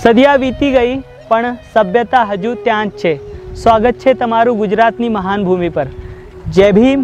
સદિયા વીતી ગઈ પણ સભ્યતા હજુ ત્યાં જ છે। સ્વાગત છે તમારું ગુજરાતની મહાન ભૂમિ પર। जय भीम,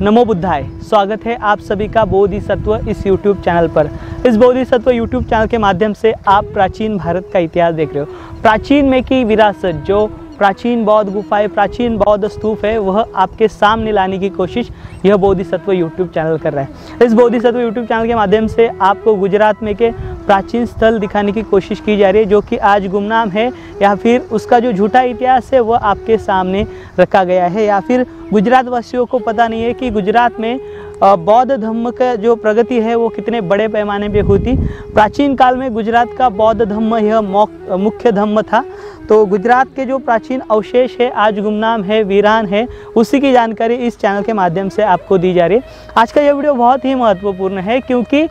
नमो बुद्धाय। स्वागत है आप सभी का बोधिसत्व इस YouTube चैनल पर। इस बोधिसत्व YouTube चैनल के माध्यम से आप प्राचीन भारत का इतिहास देख रहे हो। प्राचीन में की विरासत, जो प्राचीन बौद्ध गुफाएं, प्राचीन बौद्ध स्तूप है, वह आपके सामने लाने की कोशिश यह बोधिसत्व YouTube चैनल कर रहा है। इस बोधिसत्व YouTube चैनल के माध्यम से आपको गुजरात में के प्राचीन स्थल दिखाने की कोशिश की जा रही है, जो कि आज गुमनाम है या फिर उसका जो झूठा इतिहास है वह आपके सामने रखा गया है, या फिर गुजरात वासियों को पता नहीं है कि गुजरात में बौद्ध धर्म का जो प्रगति है वो कितने बड़े पैमाने पे हुई थी। प्राचीन काल में गुजरात का बौद्ध धर्म यह मुख्य धर्म था। तो गुजरात के जो प्राचीन अवशेष है, आज गुमनाम है, वीरान है, उसी की जानकारी इस चैनल के माध्यम से आपको दी जा रही है। आज का यह वीडियो बहुत ही महत्वपूर्ण है, क्योंकि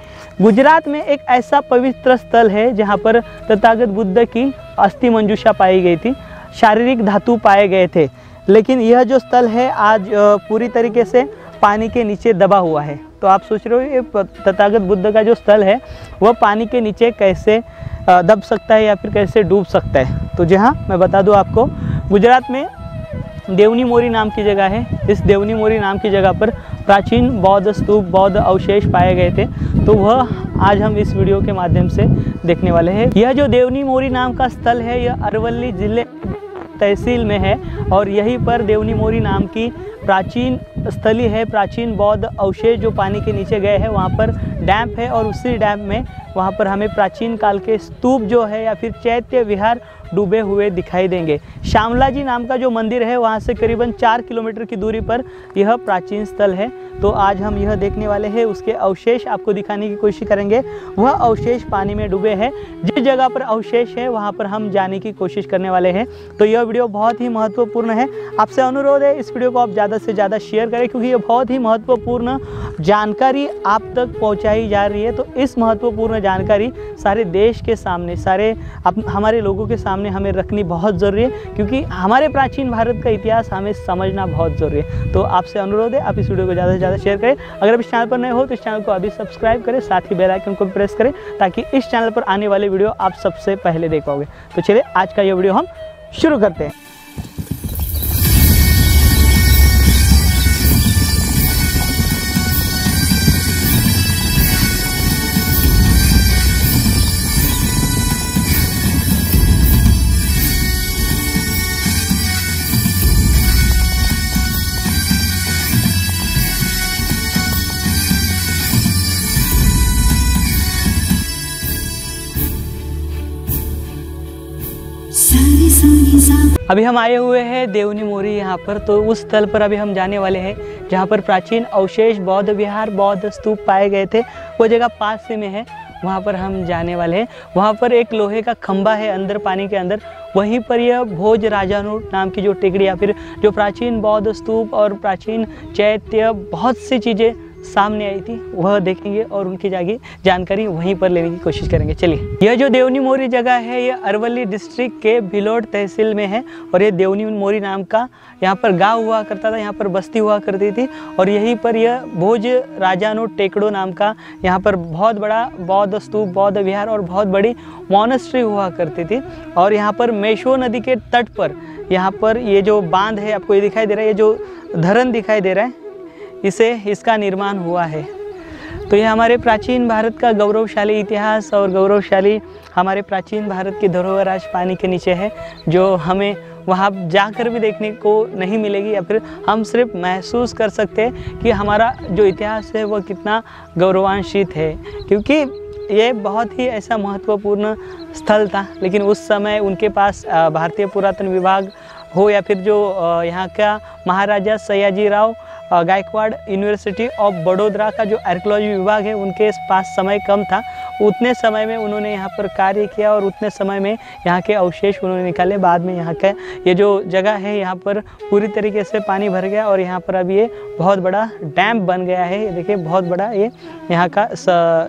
गुजरात में एक ऐसा पवित्र स्थल है जहाँ पर तथागत बुद्ध की अस्थि मंजूषा पाई गई थी, शारीरिक धातु पाए गए थे। लेकिन यह जो स्थल है आज पूरी तरीके से पानी के नीचे दबा हुआ है। तो आप सोच रहे हो ये तथागत बुद्ध का जो स्थल है वह पानी के नीचे कैसे दब सकता है या फिर कैसे डूब सकता है। तो जी हाँ, मैं बता दूं आपको, गुजरात में देवनी मोरी नाम की जगह है। इस देवनी मोरी नाम की जगह पर प्राचीन बौद्ध स्तूप, बौद्ध अवशेष पाए गए थे। तो वह आज हम इस वीडियो के माध्यम से देखने वाले हैं। यह जो देवनी मोरी नाम का स्थल है यह अरवली जिले तहसील में है, और यहीं पर देवनी मोरी नाम की प्राचीन स्थली है। प्राचीन बौद्ध अवशेष जो पानी के नीचे गए हैं, वहाँ पर डैम है, और उसी डैम में वहाँ पर हमें प्राचीन काल के स्तूप जो है या फिर चैत्य विहार डूबे हुए दिखाई देंगे। श्यामला जी नाम का जो मंदिर है वहाँ से करीबन 4 किलोमीटर की दूरी पर यह प्राचीन स्थल है। तो आज हम यह देखने वाले हैं, उसके अवशेष आपको दिखाने की कोशिश करेंगे। वह अवशेष पानी में डूबे हैं, जिस जगह पर अवशेष है वहाँ पर हम जाने की कोशिश करने वाले हैं। तो यह वीडियो बहुत ही महत्वपूर्ण है। आपसे अनुरोध है इस वीडियो को आप ज़्यादा से ज़्यादा शेयर करें, क्योंकि यह बहुत ही महत्वपूर्ण जानकारी आप तक पहुँचाई जा रही है। तो इस महत्वपूर्ण जानकारी सारे देश के सामने, सारे हमारे लोगों के सामने हमें रखनी बहुत ज़रूरी है, क्योंकि हमारे प्राचीन भारत का इतिहास हमें समझना बहुत ज़रूरी है। तो आपसे अनुरोध है आप इस वीडियो को ज़्यादा से ज़्यादा शेयर करें। अगर आप इस चैनल पर नए हो तो इस चैनल को अभी सब्सक्राइब करें, साथ ही बेल आइकन को प्रेस करें, ताकि इस चैनल पर आने वाले वीडियो आप सबसे पहले देख पाओगे। तो चलिए आज का ये वीडियो हम शुरू करते हैं। अभी हम आए हुए हैं देवनी मोरी यहाँ पर। तो उस स्थल पर अभी हम जाने वाले हैं जहाँ पर प्राचीन अवशेष, बौद्ध विहार, बौद्ध स्तूप पाए गए थे। वो जगह पास से में है, वहाँ पर हम जाने वाले हैं। वहाँ पर एक लोहे का खंबा है अंदर, पानी के अंदर। वहीं पर यह भोज राजानूर नाम की जो टेकड़ी या फिर जो प्राचीन बौद्ध स्तूप और प्राचीन चैत्य, बहुत सी चीज़ें सामने आई थी, वह देखेंगे और उनकी जानकारी वहीं पर लेने की कोशिश करेंगे। चलिए, यह जो देवनी मोरी जगह है यह अरवली डिस्ट्रिक्ट के भिलोड़ तहसील में है, और ये देवनी मोरी नाम का यहाँ पर गांव हुआ करता था, यहाँ पर बस्ती हुआ करती थी। और यहीं पर यह भोज राजानो टेकड़ो नाम का यहाँ पर बहुत बड़ा बौद्ध स्तूप, बौद्ध विहार और बहुत बड़ी मॉनेस्ट्री हुआ करती थी। और यहाँ पर मेशो नदी के तट पर यहाँ पर ये जो बांध है आपको ये दिखाई दे रहा है, ये जो धरन दिखाई दे रहा है, इसका निर्माण हुआ है। तो ये हमारे प्राचीन भारत का गौरवशाली इतिहास और गौरवशाली हमारे प्राचीन भारत की धरोहर आज पानी के नीचे है, जो हमें वहाँ जाकर भी देखने को नहीं मिलेगी, या फिर हम सिर्फ महसूस कर सकते हैं कि हमारा जो इतिहास है वह कितना गौरवान्वित है। क्योंकि ये बहुत ही ऐसा महत्वपूर्ण स्थल था, लेकिन उस समय उनके पास भारतीय पुरातन विभाग हो या फिर जो यहाँ का महाराजा सयाजीराव गायकवाड़ यूनिवर्सिटी ऑफ बड़ौदा का जो आर्कियोलॉजी विभाग है, उनके पास समय कम था। उतने समय में उन्होंने यहाँ पर कार्य किया और उतने समय में यहाँ के अवशेष उन्होंने निकाले। बाद में यहाँ का ये जो जगह है यहाँ पर पूरी तरीके से पानी भर गया, और यहाँ पर अब ये बहुत बड़ा डैम बन गया है। ये देखिए, बहुत बड़ा ये यहाँ का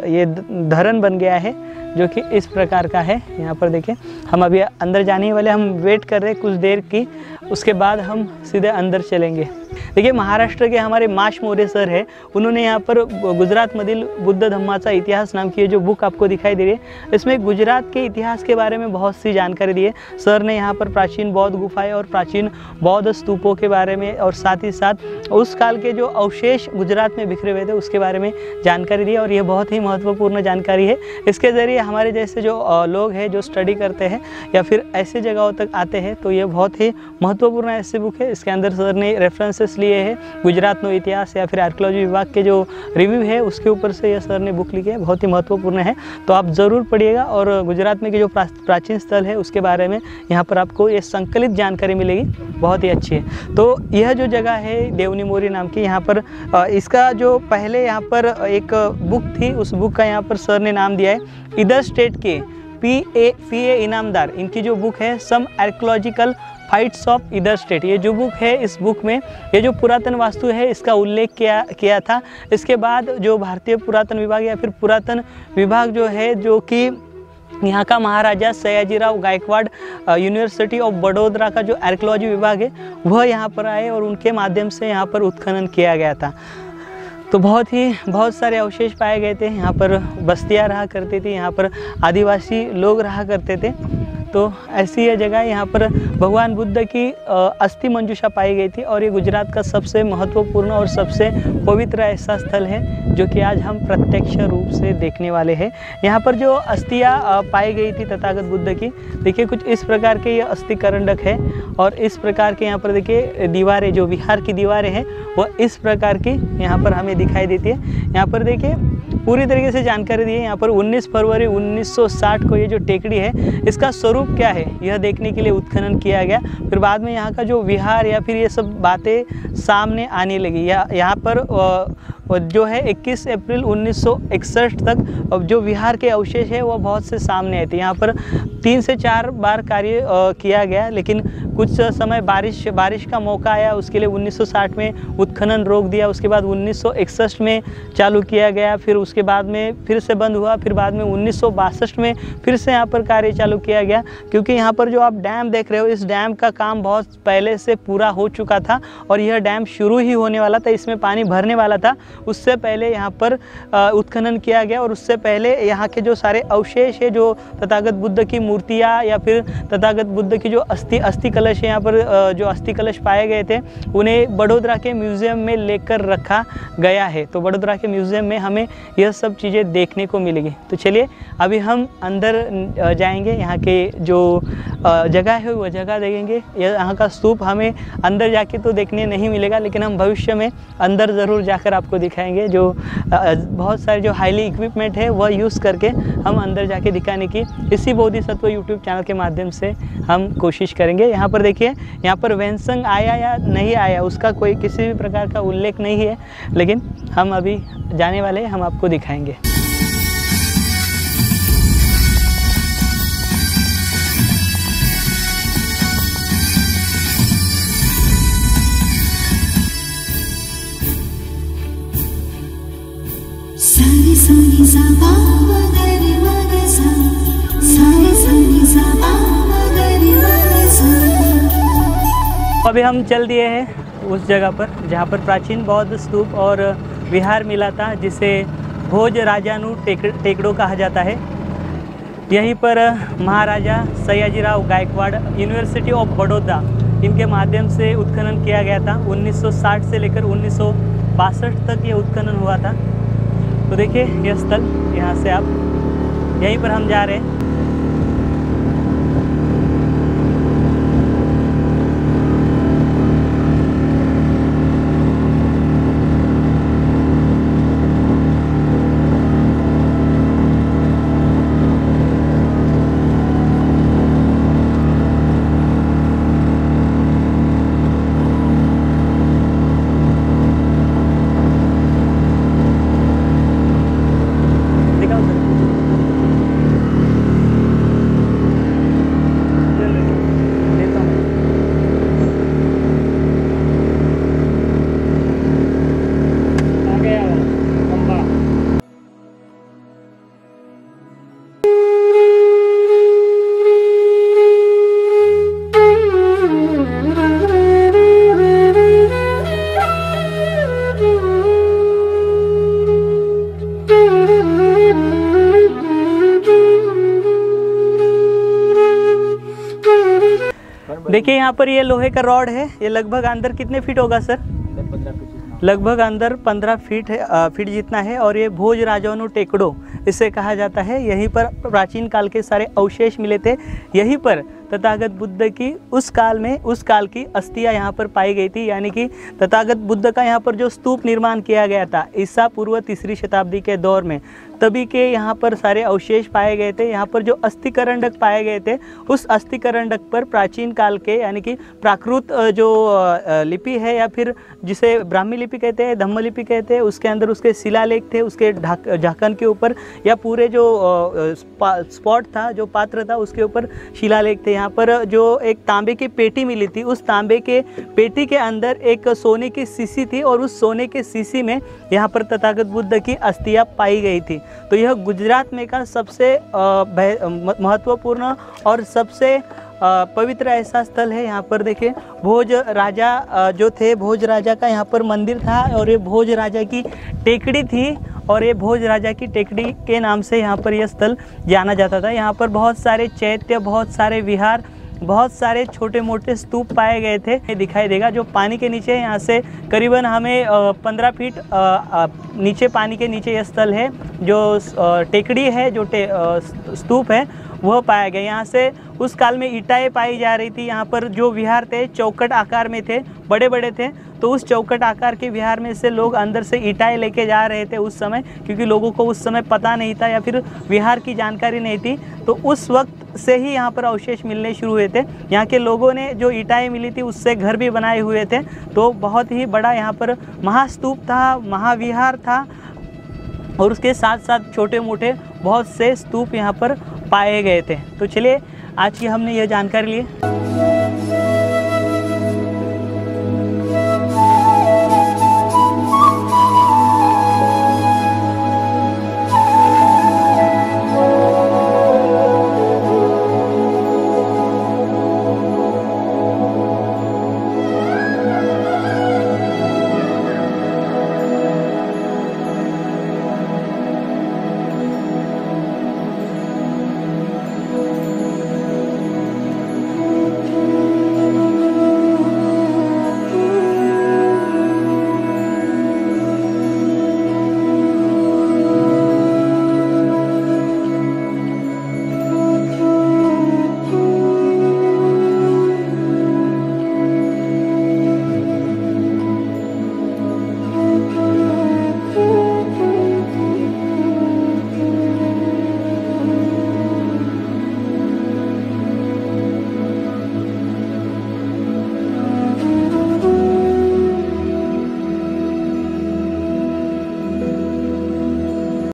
ये धरन बन गया है, जो कि इस प्रकार का है। यहाँ पर देखिए, हम अभी अंदर जाने वाले, हम वेट कर रहे हैं कुछ देर की, उसके बाद हम सीधे अंदर चलेंगे। देखिए महाराष्ट्र के हमारे माश मोरे सर है, उन्होंने यहाँ पर गुजरात मधील बुद्ध धम्माचा इतिहास नाम की जो बुक आपको दिखाई दे रही है, इसमें गुजरात के इतिहास के बारे में बहुत सी जानकारी दी है। सर ने यहाँ पर प्राचीन बौद्ध गुफाएं और प्राचीन बौद्ध स्तूपों के बारे में और साथ ही साथ उस काल के जो अवशेष गुजरात में बिखरे हुए थे उसके बारे में जानकारी दी और ये बहुत ही महत्वपूर्ण जानकारी है। इसके ज़रिए हमारे जैसे जो लोग हैं जो स्टडी करते हैं या फिर ऐसे जगहों तक आते हैं तो ये बहुत ही महत्वपूर्ण ऐसी बुक है। इसके अंदर सर ने रेफरेंसेस लिए हैं गुजरात नो इतिहास या फिर आर्कियोलॉजी विभाग के जो रिव्यू है उसके ऊपर से ये सर ने बुक लिखी है, बहुत ही महत्वपूर्ण है। तो आप ज़रूर पढ़िएगा और गुजरात में के जो प्राचीन स्थल है उसके बारे में यहाँ पर आपको ये संकलित जानकारी मिलेगी, बहुत ही अच्छी है। तो यह जो जगह है देवनी मोरी नाम की, यहाँ पर इसका जो पहले यहाँ पर एक बुक थी उस बुक का यहाँ पर सर ने नाम दिया है इधर स्टेट के पी.ए. इनामदार, इनकी जो बुक है सम आर्कियोलॉजिकल फाइट्स ऑफ इधर स्टेट। ये जो बुक है इस बुक में ये जो पुरातन वास्तु है इसका उल्लेख किया था। इसके बाद जो भारतीय पुरातन विभाग या फिर पुरातन विभाग जो है जो कि यहाँ का महाराजा सयाजीराव गायकवाड़ यूनिवर्सिटी ऑफ बड़ौदा का जो आर्कियोलॉजी विभाग है वह यहाँ पर आए और उनके माध्यम से यहाँ पर उत्खनन किया गया था। तो बहुत सारे अवशेष पाए गए थे। यहाँ पर बस्तियाँ रहा करती थी, यहाँ पर आदिवासी लोग रहा करते थे। तो ऐसी यह जगह यहाँ पर भगवान बुद्ध की अस्थि मंजूषा पाई गई थी और ये गुजरात का सबसे महत्वपूर्ण और सबसे पवित्र ऐसा स्थल है जो कि आज हम प्रत्यक्ष रूप से देखने वाले हैं। यहाँ पर जो अस्थियाँ पाई गई थी तथागत बुद्ध की, देखिए कुछ इस प्रकार के ये अस्थि करंडक है और इस प्रकार के यहाँ पर देखिए दीवारें, जो विहार की दीवारें हैं वह इस प्रकार की यहाँ पर हमें दिखाई देती है। यहाँ पर देखिए पूरी तरीके से जानकारी दी है। यहाँ पर 19 फरवरी 1960 को ये जो टेकड़ी है इसका स्वरूप क्या है यह देखने के लिए उत्खनन किया गया। फिर बाद में यहाँ का जो विहार या फिर ये सब बातें सामने आने लगी। यहाँ पर जो है 21 अप्रैल 1961 तक अब जो विहार के अवशेष है वो बहुत से सामने आए थे। यहाँ पर 3 से 4 बार कार्य किया गया, लेकिन कुछ समय बारिश का मौका आया, उसके लिए 1960 में उत्खनन रोक दिया। उसके बाद 1961 में चालू किया गया, फिर उसके बाद में फिर से बंद हुआ, फिर बाद में 1962 में फिर से यहाँ पर कार्य चालू किया गया। क्योंकि यहाँ पर जो आप डैम देख रहे हो इस डैम का काम बहुत पहले से पूरा हो चुका था और यह डैम शुरू ही होने वाला था, इसमें पानी भरने वाला था। उससे पहले यहाँ पर उत्खनन किया गया और उससे पहले यहाँ के जो सारे अवशेष है, जो तथागत बुद्ध की मूर्तियाँ या फिर तथागत बुद्ध की जो अस्थि कलश है, यहाँ पर जो अस्थि कलश पाए गए थे उन्हें बड़ौदा के म्यूज़ियम में लेकर रखा गया है। तो बड़ौदा के म्यूज़ियम में हमें यह सब चीज़ें देखने को मिलेगी। तो चलिए अभी हम अंदर जाएंगे, यहाँ के जो जगह है वह जगह देखेंगे। यहाँ का स्तूप हमें अंदर जाके तो देखने नहीं मिलेगा, लेकिन हम भविष्य में अंदर ज़रूर जाकर आपको दिखाएंगे। जो बहुत सारे जो हाईली इक्विपमेंट है वह यूज़ करके हम अंदर जाके दिखाने की इसी बोधिसत्व यूट्यूब चैनल के माध्यम से हम कोशिश करेंगे। यहाँ पर देखिए, यहाँ पर वेंसंग आया या नहीं आया उसका कोई किसी भी प्रकार का उल्लेख नहीं है, लेकिन हम अभी जाने वाले हैं, हम आपको दिखाएंगे। अभी हम चल दिए हैं उस जगह पर जहाँ पर प्राचीन बौद्ध स्तूप और विहार मिला था, जिसे भोज राजानु टेकड़ों कहा जाता है। यहीं पर महाराजा सयाजीराव गायकवाड़ यूनिवर्सिटी ऑफ बड़ौदा इनके माध्यम से उत्खनन किया गया था। 1960 से लेकर 1962 तक ये उत्खनन हुआ था। तो देखिए यह स्थल, यहाँ से आप यहीं पर हम जा रहे हैं। देखिए यहाँ पर ये लोहे का रॉड है, ये लगभग अंदर कितने फीट होगा सर? लगभग अंदर 15 फीट जितना है। और ये भोज राजानु टेकड़ो इसे कहा जाता है। यहीं पर प्राचीन काल के सारे अवशेष मिले थे। यहीं पर तथागत बुद्ध की उस काल की अस्थियां यहाँ पर पाई गई थी, यानी कि तथागत बुद्ध का यहाँ पर जो स्तूप निर्माण किया गया था ईसा पूर्व 3री शताब्दी के दौर में, तभी के यहाँ पर सारे अवशेष पाए गए थे। यहाँ पर जो अस्थिकरंडक पाए गए थे, उस अस्थिकरंडक पर प्राचीन काल के यानी कि प्राकृत जो लिपि है या फिर जिसे ब्राह्मी लिपि कहते हैं, धम्म लिपि कहते हैं, उसके अंदर उसके शिलालेख थे। उसके ढक्कन के ऊपर या पूरे जो स्पॉट था, जो पात्र था, उसके ऊपर शिलालेख थे। यहाँ पर जो एक तांबे की पेटी मिली थी, उस तांबे के पेटी के अंदर एक सोने की शीशी थी और उस सोने के शीशी में यहाँ पर तथागत बुद्ध की अस्थियां पाई गई थी। तो यह गुजरात में का सबसे महत्वपूर्ण और सबसे पवित्र ऐसा स्थल है। यहाँ पर देखिए भोज राजा जो थे, भोज राजा का यहाँ पर मंदिर था और ये भोज राजा की टेकड़ी थी और ये भोज राजा की टेकड़ी के नाम से यहाँ पर यह स्थल जाना जाता था। यहाँ पर बहुत सारे चैत्य, बहुत सारे विहार, बहुत सारे छोटे मोटे स्तूप पाए गए थे। ये दिखाई देगा जो पानी के नीचे, यहाँ से करीबन हमें 15 फीट नीचे, पानी के नीचे यह स्थल है। जो टेकड़ी है, जो स्तूप है, वह पाया गया। यहाँ से उस काल में ईंटें पाई जा रही थी। यहाँ पर जो विहार थे चौकट आकार में थे, बड़े बड़े थे। तो उस चौकट आकार के विहार में से लोग अंदर से ईंटें लेके जा रहे थे उस समय, क्योंकि लोगों को उस समय पता नहीं था या फिर विहार की जानकारी नहीं थी। तो उस वक्त से ही यहाँ पर अवशेष मिलने शुरू हुए थे। यहाँ के लोगों ने जो ईंटें मिली थी उससे घर भी बनाए हुए थे। तो बहुत ही बड़ा यहाँ पर महास्तूप था, महाविहार था और उसके साथ साथ छोटे मोटे बहुत से स्तूप यहाँ पर पाए गए थे। तो चलिए आज की हमने यह जानकारी ली।